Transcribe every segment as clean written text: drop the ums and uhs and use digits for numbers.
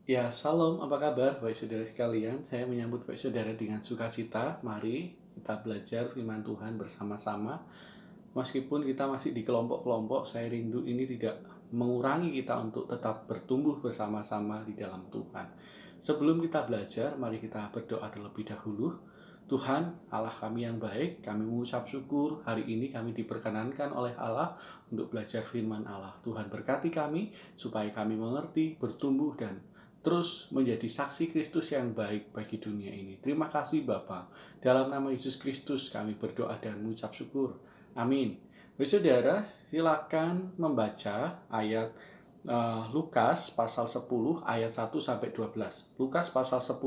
Ya, salam, apa kabar Bapak Saudara sekalian? Saya menyambut Bapak Saudara dengan sukacita. Mari kita belajar firman Tuhan bersama-sama. Meskipun kita masih di kelompok-kelompok, saya rindu ini tidak mengurangi kita untuk tetap bertumbuh bersama-sama di dalam Tuhan. Sebelum kita belajar, mari kita berdoa terlebih dahulu. Tuhan, Allah kami yang baik, kami mengucap syukur hari ini kami diperkenankan oleh Allah untuk belajar firman Allah. Tuhan berkati kami supaya kami mengerti, bertumbuh, dan terus menjadi saksi Kristus yang baik bagi dunia ini. Terima kasih Bapa. Dalam nama Yesus Kristus kami berdoa dan mengucap syukur. Amin. Saudara, silakan membaca ayat Lukas pasal 10 ayat 1 sampai 12. Lukas pasal 10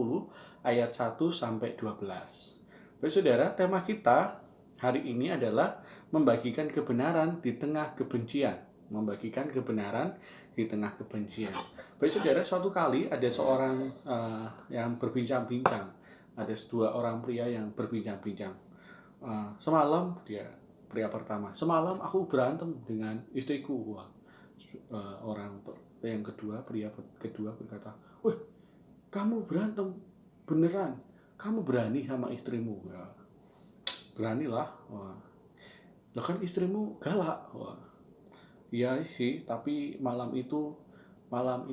ayat 1 sampai 12. Saudara, tema kita hari ini adalah membagikan kebenaran di tengah kebencian. Membagikan kebenaran di tengah kebencian. Baik saudara, suatu kali ada seorang yang berbincang-bincang. Ada dua orang pria yang berbincang-bincang. Semalam dia pria pertama. Semalam aku berantem dengan istriku. Orang yang kedua, pria kedua berkata, "Wih, kamu berantem beneran? Kamu berani sama istrimu?" Ya, beranilah. Wah, lah kan istrimu galak. Wah, iya sih, tapi malam itu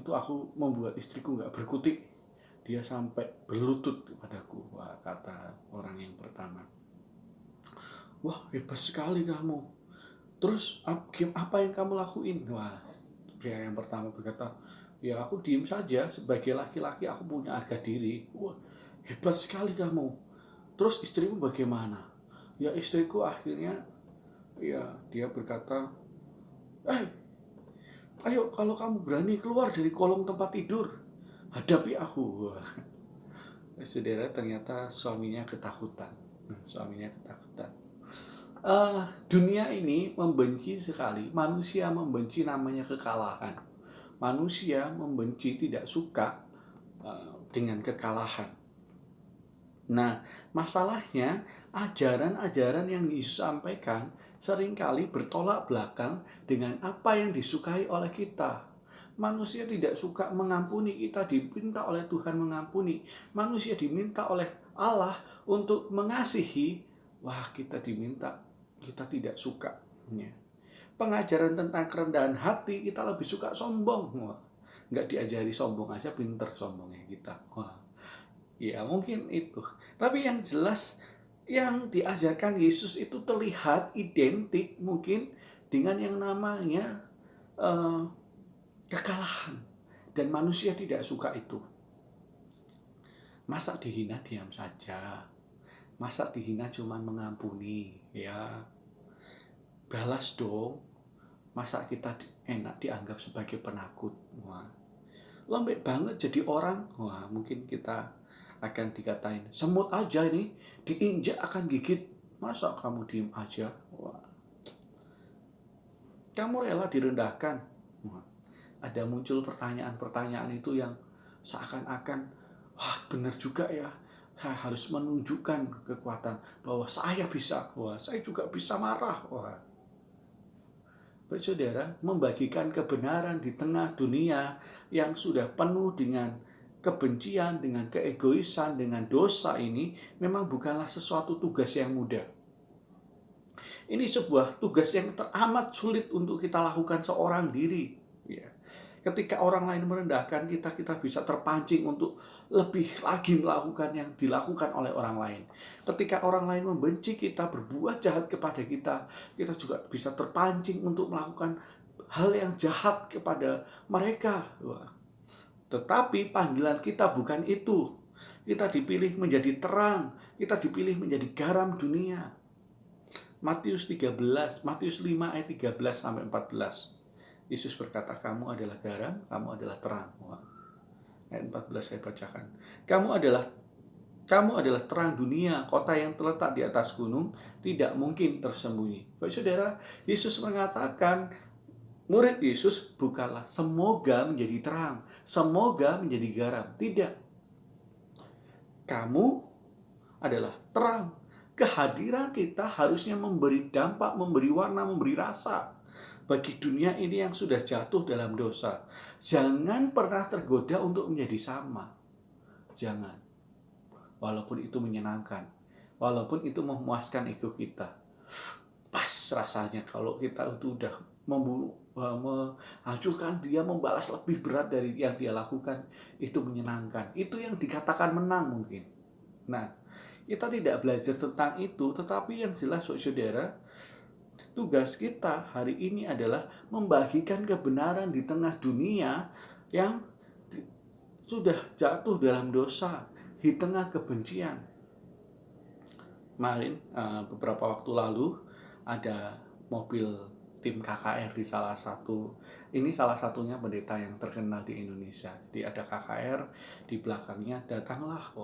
aku membuat istriku nggak berkutik. Dia sampai berlutut kepadaku. Wah, kata orang yang pertama. Wah, hebat sekali kamu. Terus apa yang kamu lakuin? Wah, pria yang pertama berkata, ya aku diem saja. Sebagai laki-laki aku punya harga diri. Wah, hebat sekali kamu. Terus istrimu bagaimana? Ya istriku akhirnya, ya dia berkata, ayo kalau kamu berani keluar dari kolong tempat tidur, hadapi aku. Wah, saudara, ternyata suaminya ketakutan. Suaminya ketakutan. Dunia ini membenci sekali. Manusia membenci namanya kekalahan. Manusia membenci, tidak suka dengan kekalahan. Nah, masalahnya ajaran-ajaran yang disampaikan seringkali bertolak belakang dengan apa yang disukai oleh kita. Manusia tidak suka mengampuni, kita diminta oleh Tuhan mengampuni. Manusia diminta oleh Allah untuk mengasihi. Wah, kita diminta, kita tidak suka. Pengajaran tentang kerendahan hati, kita lebih suka sombong. Wah, nggak diajari sombong aja, pinter sombongnya kita. Wah, ya mungkin itu. Tapi yang jelas yang diajarkan Yesus itu terlihat identik mungkin dengan yang namanya kekalahan. Dan manusia tidak suka itu. Masa dihina diam saja. Masa dihina cuma mengampuni. Ya, balas dong. Masa kita enak dianggap sebagai penakut. Wah, lembek banget jadi orang. Wah, mungkin kita akan dikatain, semut aja ini diinjak akan gigit. Masa kamu diem aja? Wah, kamu rela direndahkan. Wah, ada muncul pertanyaan-pertanyaan itu yang seakan-akan, wah benar juga ya, saya harus menunjukkan kekuatan bahwa saya bisa. Wah, saya juga bisa marah. Wah, saudara, membagikan kebenaran di tengah dunia yang sudah penuh dengan kebencian, dengan keegoisan, dengan dosa ini memang bukanlah sesuatu tugas yang mudah. Ini sebuah tugas yang teramat sulit untuk kita lakukan seorang diri. Ya. Ketika orang lain merendahkan kita, kita bisa terpancing untuk lebih lagi melakukan yang dilakukan oleh orang lain. Ketika orang lain membenci kita, berbuat jahat kepada kita, kita juga bisa terpancing untuk melakukan hal yang jahat kepada mereka. Wah. Tetapi panggilan kita bukan itu. Kita dipilih menjadi terang, kita dipilih menjadi garam dunia. Matius 5 ayat 13 sampai 14. Yesus berkata, kamu adalah garam, kamu adalah terang. Wah. Ayat 14 saya bacakan. Kamu adalah terang dunia, kota yang terletak di atas gunung, tidak mungkin tersembunyi. Baik saudara, Yesus mengatakan, murid Yesus bukanlah semoga menjadi terang, semoga menjadi garam. Tidak. Kamu adalah terang. Kehadiran kita harusnya memberi dampak, memberi warna, memberi rasa. bagi dunia ini yang sudah jatuh dalam dosa. Jangan pernah tergoda untuk menjadi sama. Jangan. Walaupun itu menyenangkan, walaupun itu memuaskan ego kita. Pas rasanya kalau kita itu udah menghancurkan dia, membalas lebih berat dari yang dia lakukan, itu menyenangkan. Itu yang dikatakan menang mungkin. Nah, kita tidak belajar tentang itu, tetapi yang jelas saudara, tugas kita hari ini adalah membagikan kebenaran di tengah dunia yang sudah jatuh dalam dosa, di tengah kebencian. Kemarin, beberapa waktu lalu, ada mobil tim KKR di salah satunya pendeta yang terkenal di Indonesia. Jadi ada KKR, di belakangnya datanglah,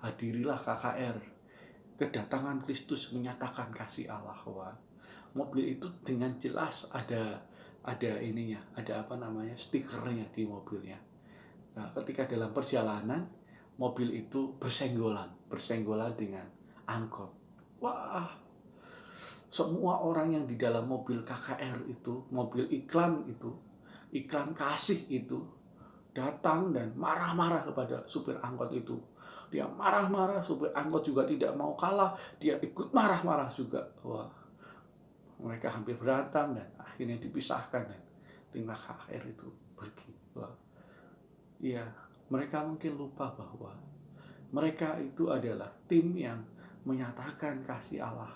hadirilah KKR. Kedatangan Kristus menyatakan kasih Allah. Mobil itu dengan jelas ada stikernya di mobilnya. Nah, ketika dalam perjalanan, mobil itu bersenggolan dengan angkot. Wah, semua orang yang di dalam mobil KKR itu, mobil iklan kasih itu, datang dan marah-marah kepada supir angkot itu. Dia marah-marah, supir angkot juga tidak mau kalah, dia ikut marah-marah juga. Wah, mereka hampir berantem dan akhirnya dipisahkan dan tim KKR itu pergi. Wah, iya, mereka mungkin lupa bahwa mereka itu adalah tim yang menyatakan kasih Allah.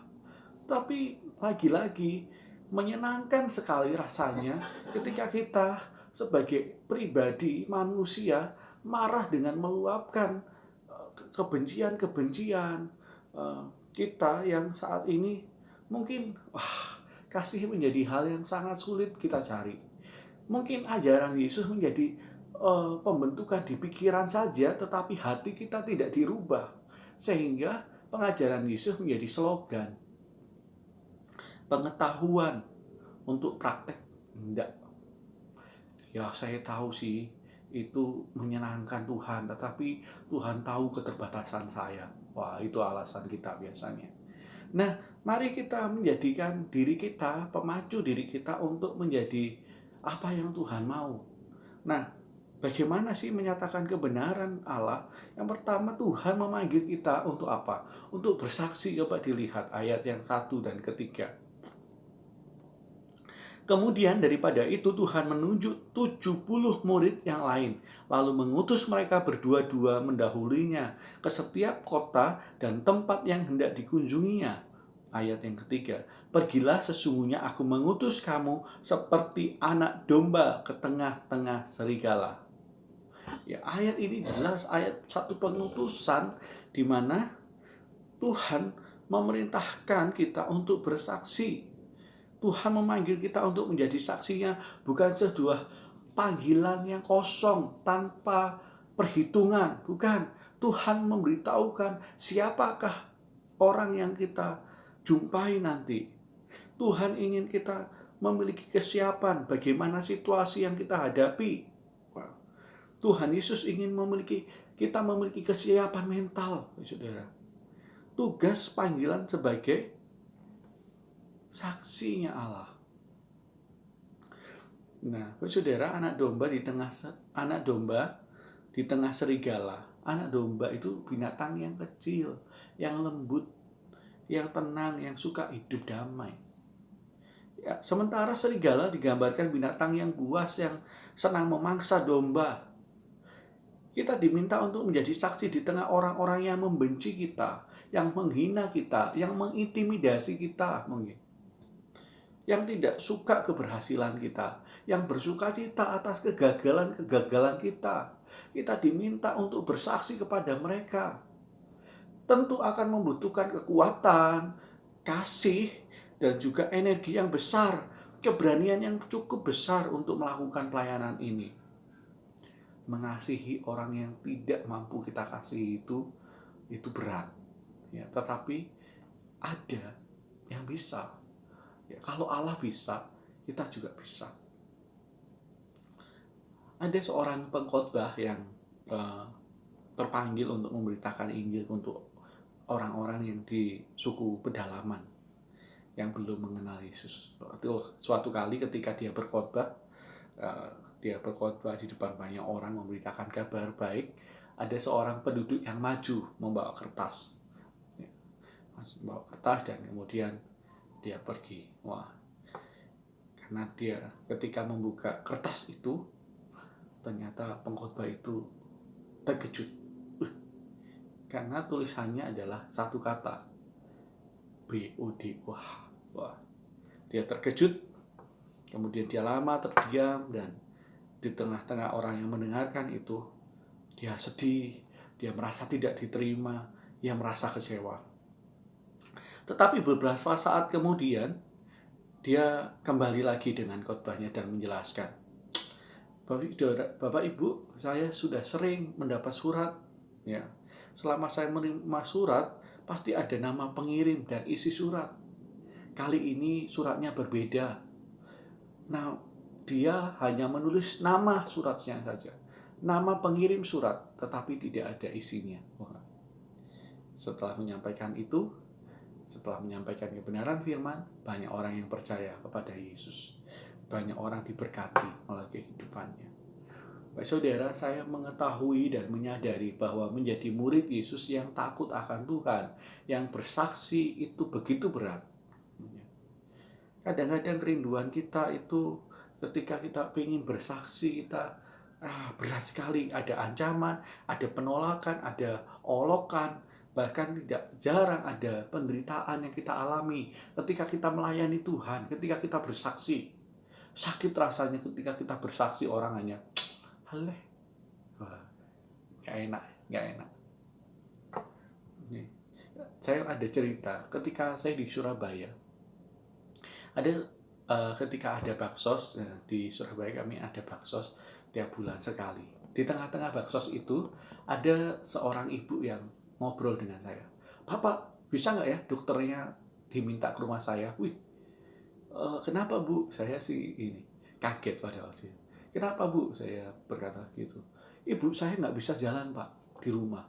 Tapi lagi-lagi menyenangkan sekali rasanya ketika kita sebagai pribadi manusia marah dengan meluapkan kebencian kita yang saat ini mungkin kasih menjadi hal yang sangat sulit kita cari. Mungkin ajaran Yesus menjadi pembentukan di pikiran saja, tetapi hati kita tidak dirubah, sehingga pengajaran Yesus menjadi slogan, pengetahuan untuk praktek enggak. Ya, saya tahu sih itu menyenangkan Tuhan, tetapi Tuhan tahu keterbatasan saya. Wah, itu alasan kita biasanya. Nah, mari kita menjadikan diri kita, pemacu diri kita untuk menjadi apa yang Tuhan mau. Nah, bagaimana sih menyatakan kebenaran Allah? Yang pertama, Tuhan memanggil kita untuk apa? Untuk bersaksi. Coba dilihat ayat yang 1 dan ketiga. Kemudian daripada itu Tuhan menunjuk 70 murid yang lain, lalu mengutus mereka berdua-dua mendahulunya ke setiap kota dan tempat yang hendak dikunjunginya. Ayat yang ketiga, pergilah, sesungguhnya aku mengutus kamu seperti anak domba ke tengah-tengah serigala. Ya, ayat ini jelas ayat satu pengutusan di mana Tuhan memerintahkan kita untuk bersaksi. Tuhan memanggil kita untuk menjadi saksinya, bukan sebuah panggilan yang kosong tanpa perhitungan, bukan. Tuhan memberitahukan siapakah orang yang kita jumpai nanti. Tuhan ingin kita memiliki kesiapan bagaimana situasi yang kita hadapi. Tuhan Yesus ingin kita memiliki kesiapan mental, saudara. Tugas panggilan sebagai saksinya Allah. Nah, saudara, anak domba di tengah serigala. Anak domba itu binatang yang kecil, yang lembut, yang tenang, yang suka hidup damai. Ya, sementara serigala digambarkan binatang yang buas, yang senang memangsa domba. Kita diminta untuk menjadi saksi di tengah orang-orang yang membenci kita, yang menghina kita, yang mengintimidasi kita mungkin, yang tidak suka keberhasilan kita, yang bersuka cita atas kegagalan kita. Kita diminta untuk bersaksi kepada mereka. Tentu akan membutuhkan kekuatan, kasih, dan juga energi yang besar, keberanian yang cukup besar untuk melakukan pelayanan ini. Mengasihi orang yang tidak mampu kita kasih itu berat. Ya, tetapi ada yang bisa. Ya, kalau Allah bisa, kita juga bisa. Ada seorang pengkhotbah yang terpanggil untuk memberitakan Injil untuk orang-orang yang di suku pedalaman. yang belum mengenal Yesus. Itu suatu kali ketika eh, dia berkhotbah di depan banyak orang memberitakan kabar baik, ada seorang penduduk yang maju membawa kertas. Ya, membawa kertas dan kemudian dia pergi. Wah, karena dia ketika membuka kertas itu, ternyata pengkhotbah itu terkejut. Karena tulisannya adalah satu kata, BOD. Wah, dia terkejut. Kemudian dia lama terdiam, dan di tengah-tengah orang yang mendengarkan itu, dia sedih, dia merasa tidak diterima, dia merasa kecewa. Tetapi beberapa saat kemudian, dia kembali lagi dengan khotbahnya dan menjelaskan, Bapak Ibu, saya sudah sering mendapat surat. Ya, selama saya menerima surat, pasti ada nama pengirim dan isi surat. Kali ini suratnya berbeda. Nah, dia hanya menulis nama suratnya saja, nama pengirim surat, tetapi tidak ada isinya. Setelah menyampaikan itu, setelah menyampaikan kebenaran firman, banyak orang yang percaya kepada Yesus. Banyak orang diberkati oleh kehidupannya. Baik saudara, saya mengetahui dan menyadari bahwa menjadi murid Yesus yang takut akan Tuhan, yang bersaksi, itu begitu berat. Kadang-kadang kerinduan kita itu ketika kita ingin bersaksi, kita berat sekali. Ada ancaman, ada penolakan, ada olokan, bahkan tidak jarang ada penderitaan yang kita alami ketika kita melayani Tuhan, ketika kita bersaksi. Sakit rasanya ketika kita bersaksi, orang hanya haleh, gak enak. Saya ada cerita ketika saya di Surabaya. Ada ketika ada baksos, di Surabaya kami ada baksos tiap bulan sekali. Di tengah-tengah baksos itu ada seorang ibu yang ngobrol dengan saya. Bapak, bisa nggak ya dokternya diminta ke rumah saya? Kenapa Bu? Saya sih ini kaget pada waktu itu. Kenapa Bu? Saya berkata gitu. Ibu saya nggak bisa jalan Pak di rumah.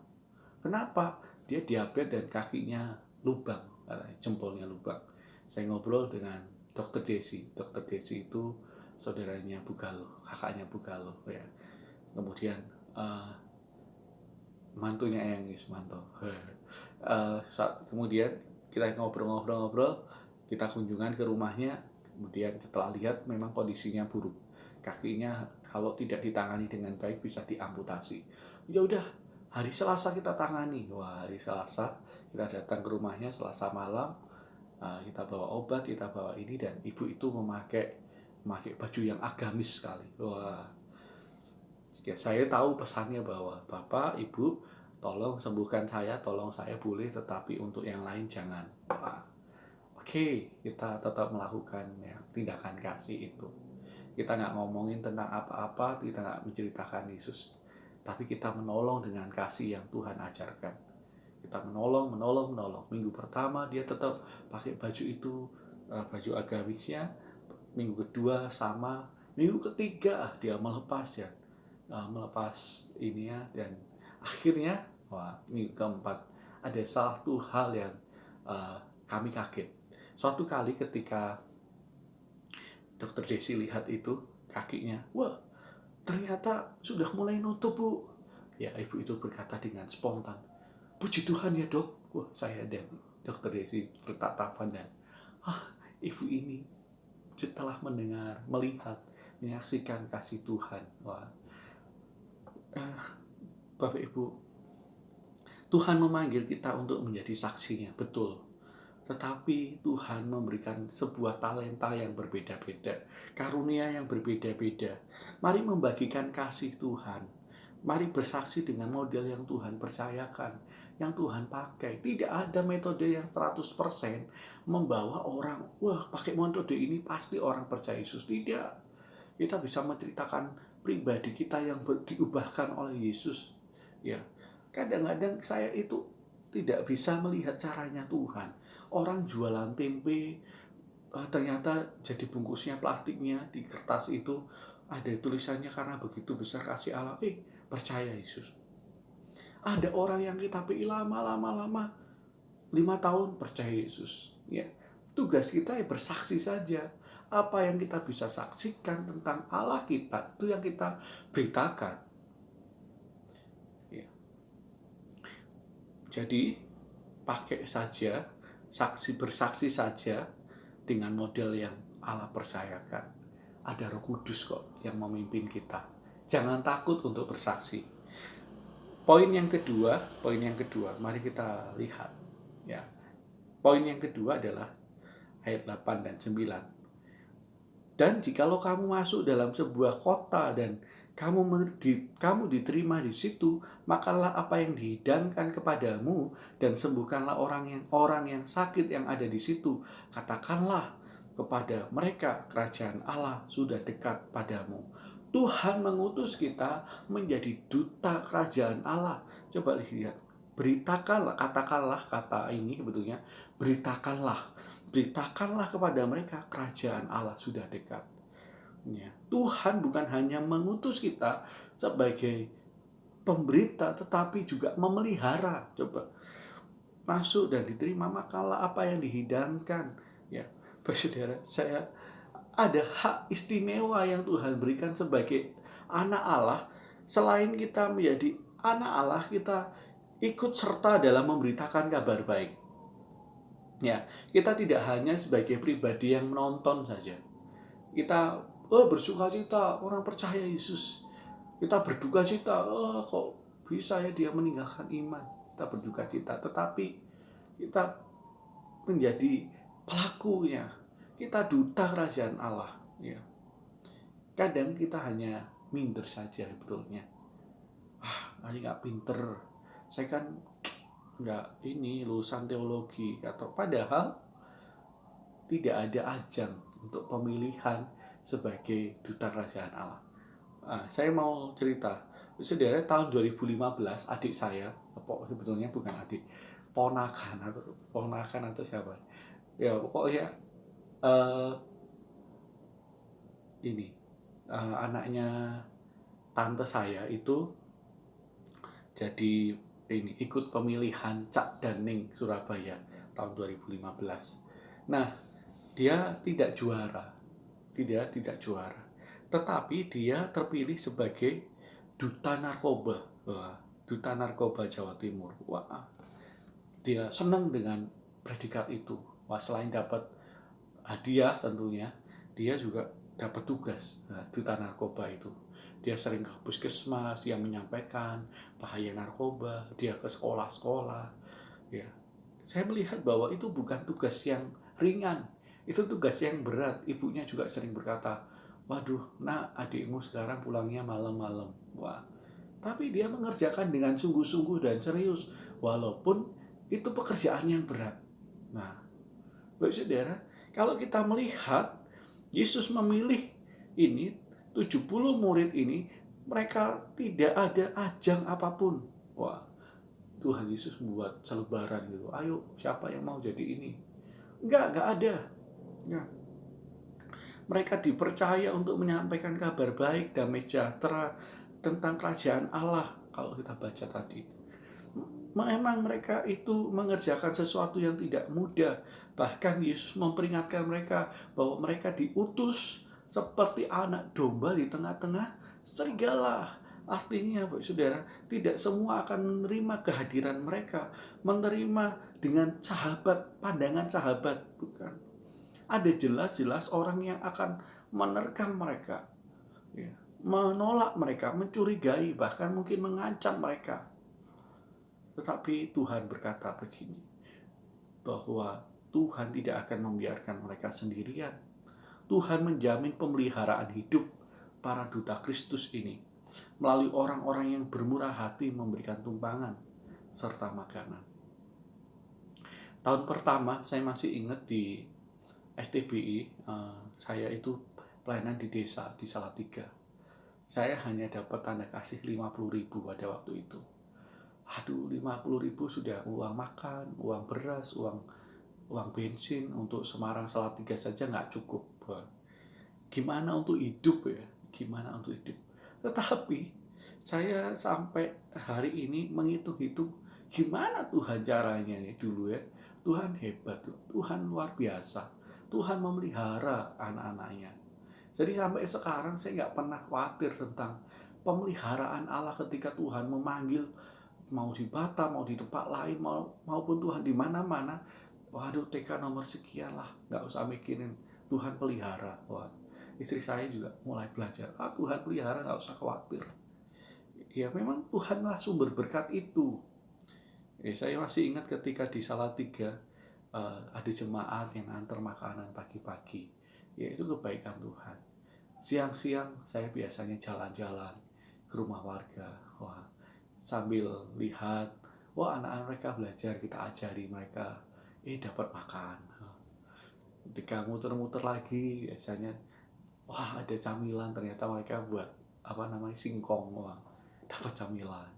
Kenapa? Dia diabetes dan kakinya lubang, jempolnya lubang. Saya ngobrol dengan Dokter Desi. Dokter Desi itu saudaranya Bugalo, kakaknya Bugalo ya. Kemudian mantunya Eyang Yusmanto. Kemudian kita ngobrol-ngobrol, kita kunjungan ke rumahnya. Kemudian setelah lihat memang kondisinya buruk, kakinya kalau tidak ditangani dengan baik bisa diamputasi. Ya udah, hari Selasa kita tangani. Wah, hari Selasa kita datang ke rumahnya Selasa malam. Kita bawa obat, kita bawa ini, dan ibu itu memakai baju yang agamis sekali. Wah, saya tahu pesannya bahwa Bapak, Ibu, tolong sembuhkan saya, tolong saya boleh, tetapi untuk yang lain jangan. Oke, kita tetap melakukan ya, tindakan kasih itu. Kita nggak ngomongin tentang apa-apa, kita nggak menceritakan Yesus, tapi kita menolong dengan kasih yang Tuhan ajarkan. Kita menolong. Minggu pertama dia tetap pakai baju itu, baju agamisnya. Minggu kedua sama. Minggu ketiga dia melepas ya, melepas ini ya, dan akhirnya minggu keempat ada satu hal yang kami kaget. Suatu kali ketika Dokter Desi lihat itu kakinya, wah ternyata sudah mulai nutup Bu. Ya, ibu itu berkata dengan spontan, puji Tuhan ya Dok. Wah, saya dan Dokter Desi bertatapan dan ibu ini setelah mendengar, melihat, menyaksikan kasih Tuhan. Wah, Bapak Ibu, Tuhan memanggil kita untuk menjadi saksinya, betul. Tetapi Tuhan memberikan sebuah talenta yang berbeda-beda, karunia yang berbeda-beda. Mari membagikan kasih Tuhan. Mari bersaksi dengan model yang Tuhan percayakan, yang Tuhan pakai. Tidak ada metode yang 100% membawa orang, pakai metode ini pasti orang percaya Yesus. Tidak. Kita bisa menceritakan pribadi kita yang diubahkan oleh Yesus. Ya, kadang-kadang saya itu tidak bisa melihat caranya Tuhan. Orang jualan tempe, ternyata jadi bungkusnya plastiknya di kertas itu ada tulisannya karena begitu besar kasih Allah. Percaya Yesus. Ada orang yang kita pilih lama 5 tahun percaya Yesus. Ya, Tugas kita ya bersaksi saja. Apa yang kita bisa saksikan tentang Allah kita, itu yang kita beritakan. Ya. Jadi, pakai saja, bersaksi saja dengan model yang Allah percayakan. Ada Roh Kudus kok yang memimpin kita. Jangan takut untuk bersaksi. Poin yang kedua, mari kita lihat. Ya. Poin yang kedua adalah ayat 8 dan 9. Dan jikalau kamu masuk dalam sebuah kota dan kamu diterima di situ, makalah apa yang dihidangkan kepadamu dan sembuhkanlah orang yang sakit yang ada di situ. Katakanlah kepada mereka, kerajaan Allah sudah dekat padamu. Tuhan mengutus kita menjadi duta kerajaan Allah. Coba lihat, beritakanlah, katakanlah, kata ini sebetulnya beritakanlah kepada mereka, kerajaan Allah sudah dekat. Ya. Tuhan bukan hanya mengutus kita sebagai pemberita, tetapi juga memelihara. Coba masuk dan diterima, makalah apa yang dihidangkan. Ya, saudara, saya ada hak istimewa yang Tuhan berikan sebagai anak Allah. Selain kita menjadi anak Allah, kita ikut serta dalam memberitakan kabar baik. Ya, kita tidak hanya sebagai pribadi yang menonton saja. Kita bersuka cita orang percaya Yesus. Kita berduka cita, kok bisa ya dia meninggalkan iman. Kita berduka cita, tetapi kita menjadi pelakunya. Kita duta kerajaan Allah. Ya. Kadang kita hanya minder saja sebetulnya. Saya nggak pinter. Saya kan nggak lulusan teologi, atau padahal tidak ada ajang untuk pemilihan sebagai duta kerajaan Allah. Saya mau cerita, saudara, tahun 2015 adik saya, sebetulnya bukan adik, ponakan atau siapa ya, pokoknya anaknya tante saya itu jadi ikut pemilihan Cak Daning Surabaya tahun 2015. Nah, dia tidak juara. Tetapi dia terpilih sebagai duta narkoba. Duta narkoba Jawa Timur. Dia senang dengan predikat itu. Selain dapat hadiah tentunya, dia juga dapat tugas duta narkoba itu. Dia sering ke puskesmas, dia menyampaikan bahaya narkoba, dia ke sekolah-sekolah. Ya, saya melihat bahwa itu bukan tugas yang ringan, itu tugas yang berat. Ibunya juga sering berkata, waduh, nak, adikmu sekarang pulangnya malam-malam. Tapi dia mengerjakan dengan sungguh-sungguh dan serius, walaupun itu pekerjaan yang berat. Nah, Bapak Saudara, kalau kita melihat Yesus memilih 70 murid ini, mereka tidak ada ajang apapun. Tuhan Yesus buat selebaran gitu. Ayo, siapa yang mau jadi ini? Enggak ada. Enggak. Mereka dipercaya untuk menyampaikan kabar baik, damai sejahtera tentang kerajaan Allah. Kalau kita baca tadi, memang mereka itu mengerjakan sesuatu yang tidak mudah. Bahkan Yesus memperingatkan mereka bahwa mereka diutus seperti anak domba di tengah-tengah serigala. Artinya, Bapak Saudara, tidak semua akan menerima kehadiran mereka, menerima dengan pandangan sahabat, bukan. Ada jelas-jelas orang yang akan menerkam mereka, ya, menolak mereka, mencurigai, bahkan mungkin mengancam mereka. Tetapi Tuhan berkata begini, bahwa Tuhan tidak akan membiarkan mereka sendirian. Tuhan menjamin pemeliharaan hidup para duta Kristus ini melalui orang-orang yang bermurah hati memberikan tumpangan serta makanan. Tahun pertama saya masih ingat di STBI, saya itu pelayanan di desa di Salatiga. Saya hanya dapat tanda kasih 50.000 pada waktu itu. 50.000 sudah uang makan, uang beras, uang bensin untuk Semarang Salatiga saja nggak cukup. Gimana untuk hidup ya? Tetapi saya sampai hari ini menghitung-hitung gimana Tuhan caranya dulu ya. Tuhan hebat, Tuhan luar biasa. Tuhan memelihara anak-anaknya. Jadi sampai sekarang saya nggak pernah khawatir tentang pemeliharaan Allah ketika Tuhan memanggil, mau di Batam, mau di tempat lain, maupun Tuhan di mana-mana. Waduh, TK nomor sekian lah, nggak usah mikirin, Tuhan pelihara. Wah, istri saya juga mulai belajar, Tuhan pelihara, nggak usah khawatir. Ya memang Tuhanlah sumber berkat itu. Saya masih ingat ketika di Salatiga ada jemaat yang antar makanan pagi-pagi. Ya itu kebaikan Tuhan. Siang-siang saya biasanya jalan-jalan ke rumah warga. Wah, sambil lihat, wah anak-anak mereka belajar, kita ajari mereka, dapat makan. Ketika muter-muter lagi, biasanya, wah ada camilan, ternyata mereka buat singkong, wah dapat camilan.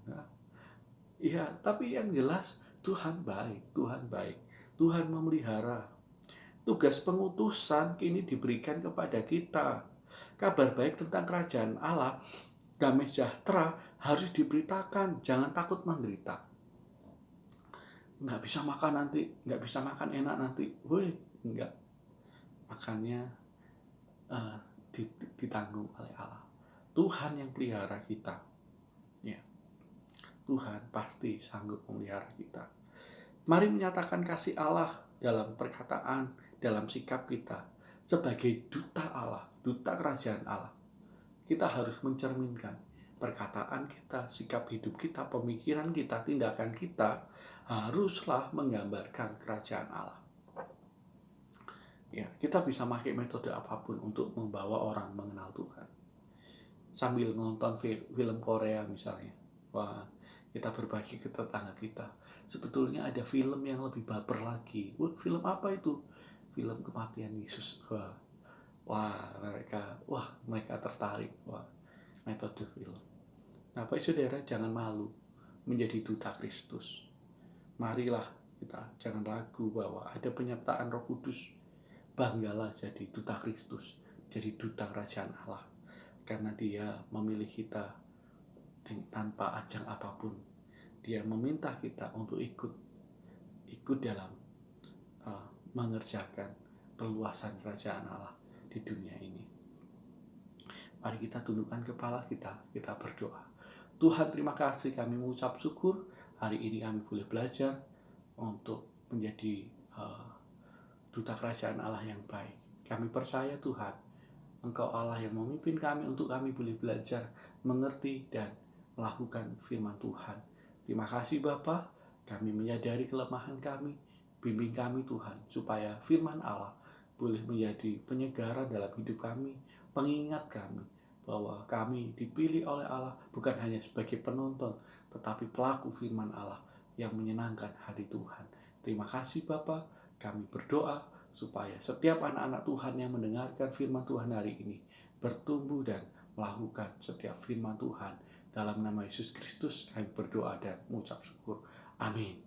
Iya, tapi yang jelas Tuhan baik, Tuhan baik, Tuhan memelihara. Tugas pengutusan kini diberikan kepada kita. Kabar baik tentang kerajaan Allah, damai sejahtera harus diberitakan, jangan takut menderita. Nggak bisa makan nanti, nggak bisa makan enak nanti, enggak. Makannya ditanggung oleh Allah. Tuhan yang pelihara kita. Ya. Tuhan pasti sanggup memelihara kita. Mari menyatakan kasih Allah dalam perkataan, dalam sikap kita. Sebagai duta Allah, duta kerajaan Allah. Kita harus mencerminkan perkataan kita, sikap hidup kita, pemikiran kita, tindakan kita haruslah menggambarkan kerajaan Allah. Ya, kita bisa pakai metode apapun untuk membawa orang mengenal Tuhan. Sambil nonton film Korea misalnya. Wah, kita berbagi ke tetangga kita. Sebetulnya ada film yang lebih baper lagi. Film apa itu? Film kematian Yesus. Mereka tertarik. Metode film. Nah, Bapak Saudara, jangan malu menjadi duta Kristus. Marilah kita jangan ragu bahwa ada penyertaan Roh Kudus. Banggalah jadi duta Kristus, jadi duta kerajaan Allah. Karena Dia memilih kita tanpa ajang apapun. Dia meminta kita untuk ikut dalam mengerjakan perluasan kerajaan Allah di dunia ini. Mari kita tundukkan kepala kita berdoa. Tuhan, terima kasih, kami mengucap syukur hari ini kami boleh belajar untuk menjadi duta kerajaan Allah yang baik. Kami percaya Tuhan, Engkau Allah yang memimpin kami untuk kami boleh belajar, mengerti, dan melakukan firman Tuhan. Terima kasih Bapa, kami menyadari kelemahan kami, bimbing kami Tuhan, supaya firman Allah boleh menjadi penyegaran dalam hidup kami, pengingat kami bahwa kami dipilih oleh Allah bukan hanya sebagai penonton, tetapi pelaku firman Allah yang menyenangkan hati Tuhan. Terima kasih Bapa, kami berdoa supaya setiap anak-anak Tuhan yang mendengarkan firman Tuhan hari ini bertumbuh dan melakukan setiap firman Tuhan. Dalam nama Yesus Kristus kami berdoa dan mengucap syukur. Amin.